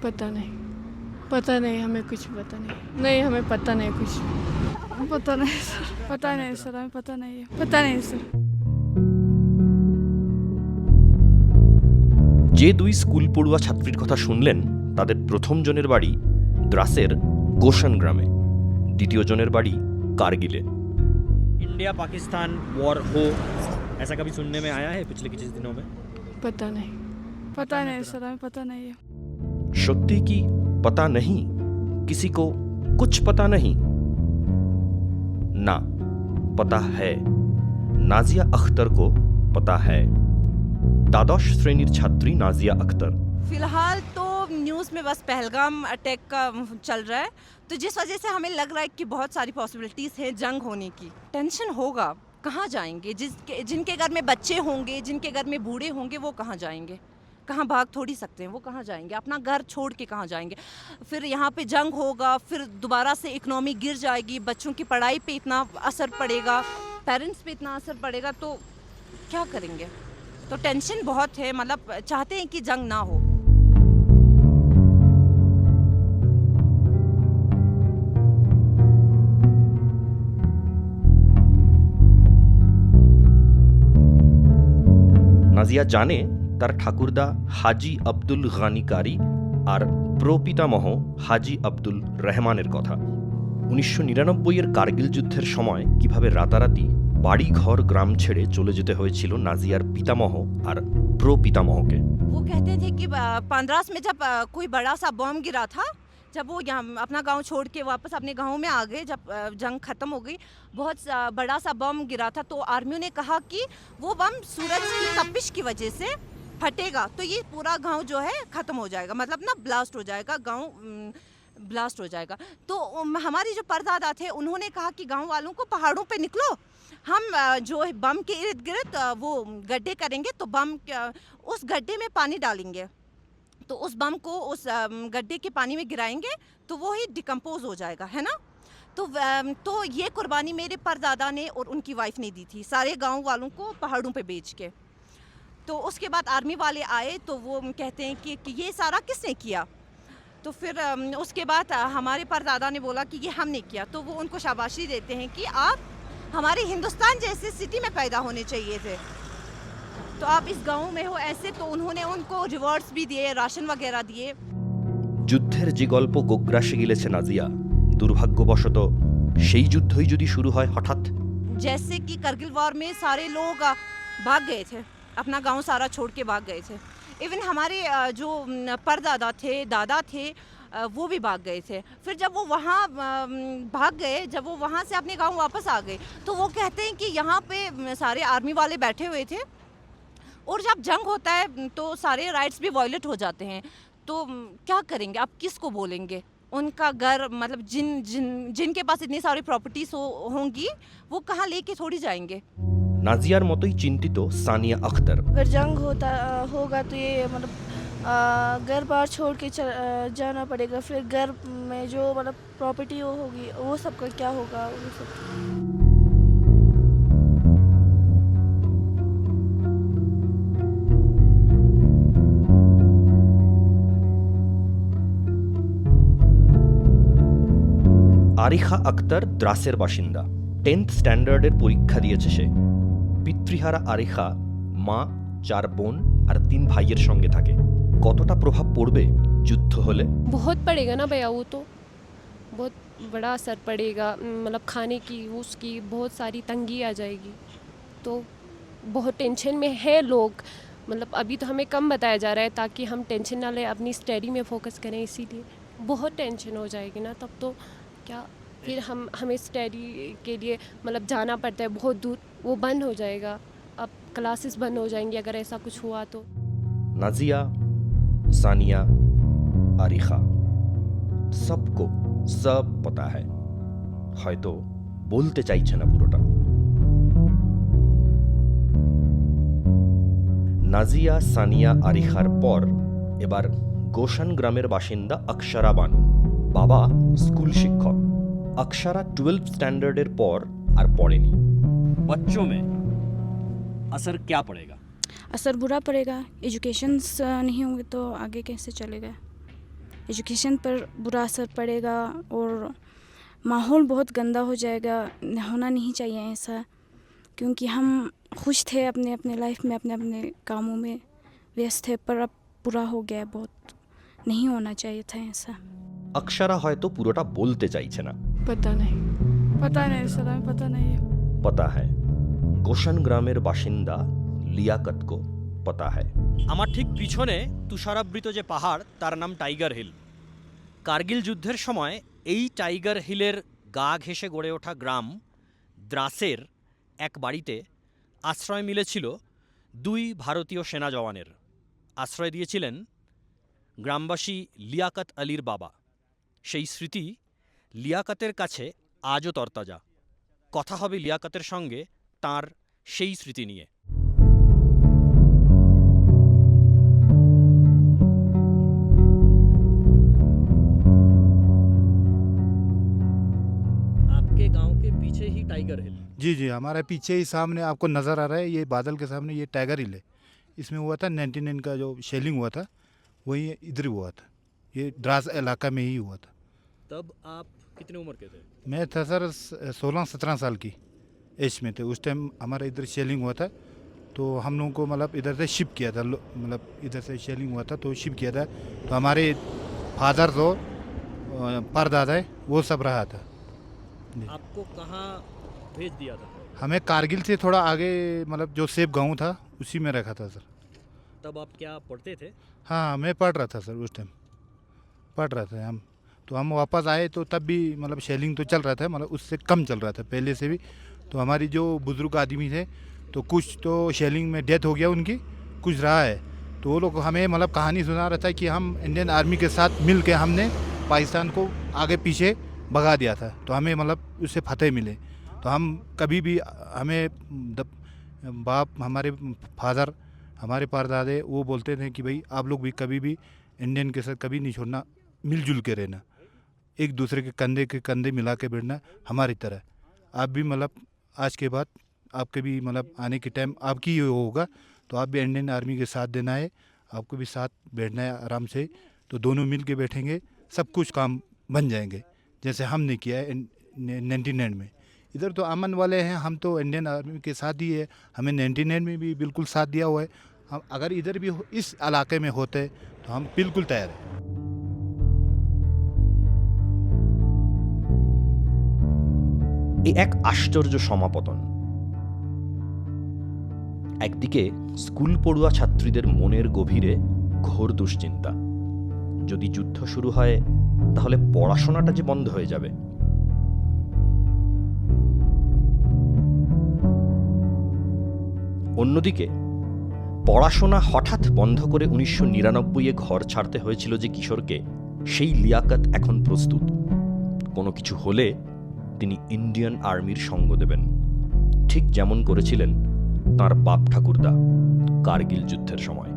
पता नहीं, पता नहीं, हमें कुछ पता नहीं। नहीं, हमें पता नहीं कुछ। पता नहीं सर, पता नहीं सर, हमें पता नहीं है, पता नहीं सर। যে দুই স্কুল পড়ুয়া ছাত্রীর কথা শুনলেন তাদের প্রথম জনের বাড়ি দ্রাসের গোশান গ্রামে, দ্বিতীয় জনের বাড়ি কারগিলে। इंडिया पाकिस्तान वॉर हो ऐसा कभी सुनने में आया है पिछले कुछ दिनों में? पता नहीं। पता नहीं सर, हमें पता नहीं है। সত্যি কি पता नहीं? किसी को कुछ पता नहीं? ना, पता है। नाजिया अख्तर को पता है। দ্বাদশ শ্রেণীর ছাত্রী নাজিয়া আক্তার। फिलहाल तो न्यूज़ में बस पहलगाम अटैक का चल रहा है, तो जिस वजह से हमें लग रहा है कि बहुत सारी पॉसिबिलिटीज़ हैं जंग होने की। टेंशन होगा, कहाँ जाएंगे? जिनके घर में बच्चे होंगे, जिनके घर में बूढ़े होंगे, वो कहाँ जाएंगे? कहाँ भाग थोड़ी सकते हैं, वो कहाँ जाएंगे? अपना घर छोड़ के कहाँ जाएंगे? फिर यहाँ पे जंग होगा, फिर दोबारा से इकनॉमी गिर जाएगी, बच्चों की पढ़ाई पे इतना असर पड़ेगा, पेरेंट्स पे इतना असर पड़ेगा, तो क्या करेंगे? तो टेंशन बहुत है, मतलब चाहते हैं कि जंग ना हो। নাজিয়া জানে তার ঠাকুরদা হাজি আব্দুল গানি কারি আর প্রপিতামহ হাজি আব্দুল রহমানের কথা। 1999-এর কার্গিল যুদ্ধের সময় কিভাবে রাতারাতি বাড়ি ঘর গ্রাম ছেড়ে চলে যেতে হয়েছিল নাজিয়ার পিতামহ আর প্রপিতামহকে। वो कहते थे कि 15 में जब कोई बड़ा सा बम गिरा था, जब वो यहाँ अपना गांव छोड़ के वापस अपने गांव में आ गए, जब जंग खत्म हो गई, बहुत बड़ा सा बम गिरा था, तो आर्मियों ने कहा कि वो बम सूरज की तपिश की वजह से फटेगा तो ये पूरा गांव जो है ख़त्म हो जाएगा, मतलब ना ब्लास्ट हो जाएगा, गांव ब्लास्ट हो जाएगा। तो हमारे जो परदादा थे उन्होंने कहा कि गांव वालों को पहाड़ों पे निकलो, हम जो है बम के इर्द गिर्द वो गड्ढे करेंगे, तो बम उस गड्ढे में पानी डालेंगे, तो उस बम को उस गड्ढे के पानी में गिराएंगे तो वो ही डिकम्पोज हो जाएगा, है ना। तो ये कुर्बानी मेरे परदादा ने और उनकी वाइफ ने दी थी, सारे गांव वालों को पहाड़ों पे बेच के। तो उसके बाद आर्मी वाले आए तो वो कहते हैं कि ये सारा किसने किया? तो फिर उसके बाद हमारे परदादा ने बोला कि ये हमने किया, तो वो उनको शाबाशी देते हैं कि आप हमारे हिंदुस्तान जैसे सिटी में पैदा होने चाहिए थे, तो आप इस गांव में हो ऐसे। तो उन्होंने उनको रिवॉर्ड्स भी दिए, राशन वगैरह दिए। যুদ্ধের যে গল্প গোগ্রাসে গিলেছে নাজিয়া, দুর্ভাগ্যবশত সেই যুদ্ধই যদি শুরু হয় হঠাৎ। जैसे कि करगिल वॉर में सारे लोग भाग गए थे, अपना गांव सारा छोड़ के भाग गए थे। इवन हमारे जो परदादा थे, दादा थे, वो भी भाग गए थे। फिर जब वो वहाँ भाग गए, जब वो वहाँ से अपने गांव वापस आ गए, तो वो कहते हैं कि यहाँ पे सारे आर्मी वाले बैठे हुए थे, और जब जंग होता है तो सारे राइट्स भी वायलेट हो जाते हैं, तो क्या करेंगे? आप किसको बोलेंगे? उनका घर, मतलब जिनके पास इतनी सारी प्रॉपर्टीज होंगी, वो कहाँ लेके थोड़ी जाएंगे। নাজিয়ার মতোই চিন্তিত সানিয়া আখতার। अगर जंग होगा तो ये मतलब घर बार छोड़ के जाना पड़ेगा, फिर घर में जो मतलब प्रॉपर्टी होगी वो सबका क्या होगा, वो सब। আরিখা আক্তার দ্রাসের বাসিন্দা। 10th স্ট্যান্ডার্ডের পরীক্ষা দিয়েছে সে। পিতৃহারা আরিখা মা, 4 বোন আর 3 ভাইয়ের সঙ্গে থাকে। কতটা প্রভাব পড়বে যুদ্ধ হলে? बहुत पड़ेगा ना भैया, वो तो बहुत बड़ा असर पड़ेगा, मतलब खाने की उसकी बहुत सारी तंगी आ जाएगी, तो बहुत टेंशन में है लोग। मतलब अभी तो हमें कम बताया जा रहा है ताकि हम टेंशन ना लें, अपनी स्टडी में फोकस करें, इसीलिए बहुत टेंशन हो जाएगी ना, तब तो क्या फिर हमें स्टडी के लिए मतलब जाना पड़ता है बहुत दूर, वो बंद हो जाएगा, अब क्लासेस बंद हो जाएंगी अगर ऐसा कुछ हुआ तो। नाजिया, सानिया, आरिखा सबको सब पता है, হয়তো বলতে চাইছে না পুরোটা। নাজিয়া, সানিয়া, আরিখার পর এবার গোশান গ্রামের বাসিন্দা অক্ষরা বানু। বাবা স্কুল শিক্ষক। অক্ষরা 12th স্ট্যান্ডার্ডের পর আর পড়েনি। बच्चों में असर क्या पड़ेगा? असर बुरा पड़ेगा, एजुकेशन नहीं होंगे तो आगे कैसे चलेगा। एजुकेशन पर बुरा असर पड़ेगा और माहौल बहुत गंदा हो जाएगा। होना नहीं चाहिए ऐसा, क्योंकि हम खुश थे अपने अपने लाइफ में, अपने अपने कामों में व्यस्त थे, पर अब बुरा हो गया बहुत। नहीं होना चाहिए था ऐसा। অক্ষরা হয়তো পুরোটা বলতে চাইছে না। पता नहीं सर, हमें पता नहीं है। पता है গোশান গ্রামের বাসিন্দা লিয়াকতকে पता है। আমার ঠিক পিছনে তুষারাবৃত যে পাহাড় তার নাম টাইগার হিল। কার্গিল যুদ্ধের সময় এই টাইগার হিলের গা ঘেঁষে গড়ে ওঠা গ্রাম দ্রাসের এক বাড়িতে আশ্রয় মিলেছিল 2 ভারতীয় সেনা জওয়ানের। আশ্রয় দিয়েছিলেন গ্রামবাসী লিয়াকত আলীর বাবা। সেই স্মৃতি লিয়াকতের কাছে আজও তরতাজা। কথা হবে লিয়াকতের সঙ্গে তার সেই স্মৃতি নিয়ে। आपके गांव के पीछे ही टाइगर हिल। जी जी, हमारे पीछे ही सामने आपको नज़र आ रहा है, ये बादल के सामने ये टाइगर हिल है। इसमें हुआ था 99 का जो शेलिंग हुआ था, वही इधर हुआ था। ये द्रास इलाका में ही हुआ था। तब आप कितने उम्र के थे? मैं था सर 16-17 साल की एज में थे। उस टाइम हमारे इधर शेलिंग हुआ था, तो हम लोगों को मतलब इधर से शिप किया था, मतलब इधर से शेलिंग हुआ था तो शिप किया था। तो हमारे फादर तो परदादा है वो सब रहा था। आपको कहाँ भेज दिया था? हमें कारगिल से थोड़ा आगे, मतलब जो सेब गाँव था उसी में रखा था सर। तब आप क्या पढ़ते थे? हाँ, मैं पढ़ रहा था सर, उस टाइम पढ़ रहा था हम। तो हम वापस आए तो तब भी मतलब शेलिंग तो चल रहा था, मतलब उससे कम चल रहा था पहले से भी। तो हमारी जो बुज़ुर्ग आदमी थे तो कुछ तो शेलिंग में डेथ हो गया उनकी, कुछ रहा है। तो वो लोग हमें मतलब कहानी सुना रहा था कि हम इंडियन आर्मी के साथ मिल के हमने पाकिस्तान को आगे पीछे भगा दिया था, तो हमें मतलब उससे फतेह मिले। तो हम कभी भी हमें बाप, हमारे फादर, हमारे परदादे वो बोलते थे कि भाई आप लोग भी कभी भी इंडियन के साथ कभी नहीं छोड़ना, मिलजुल के रहना, एक दूसरे के कंधे मिला के बैठना हमारी तरह। आप भी मतलब आज के बाद आपके भी मतलब आने के टाइम आपकी ही होगा, तो आप भी इंडियन आर्मी के साथ देना है, आपको भी साथ बैठना है आराम से। तो दोनों मिल के बैठेंगे, सब कुछ काम बन जाएंगे, जैसे हमने किया है 99 में। इधर तो अमन वाले हैं, हम तो इंडियन आर्मी के साथ ही है, हमें 99 में भी बिल्कुल साथ दिया हुआ है। हम अगर इधर भी इस इलाके में होते तो हम बिल्कुल तैयार हैं। এক আশ্চর্য সমাপতন। একদিকে স্কুল পড়ুয়া ছাত্রীদের মনের গভীরে ঘোর দুশ্চিন্তা, যদি যুদ্ধ শুরু হয় তাহলে পড়াশোনাটা যে বন্ধ হয়ে যাবে। অন্যদিকে পড়াশোনা হঠাৎ বন্ধ করে 1999-এ ঘর ছাড়তে হয়েছিল যে কিশোরকে, সেই লিয়াকত এখন প্রস্তুত। কোনো কিছু হলে তিনি ইন্ডিয়ান আর্মির সঙ্গ দেবেন, ঠিক যেমন করেছিলেন তাঁর বাপ ঠাকুরদা কার্গিল যুদ্ধের সময়।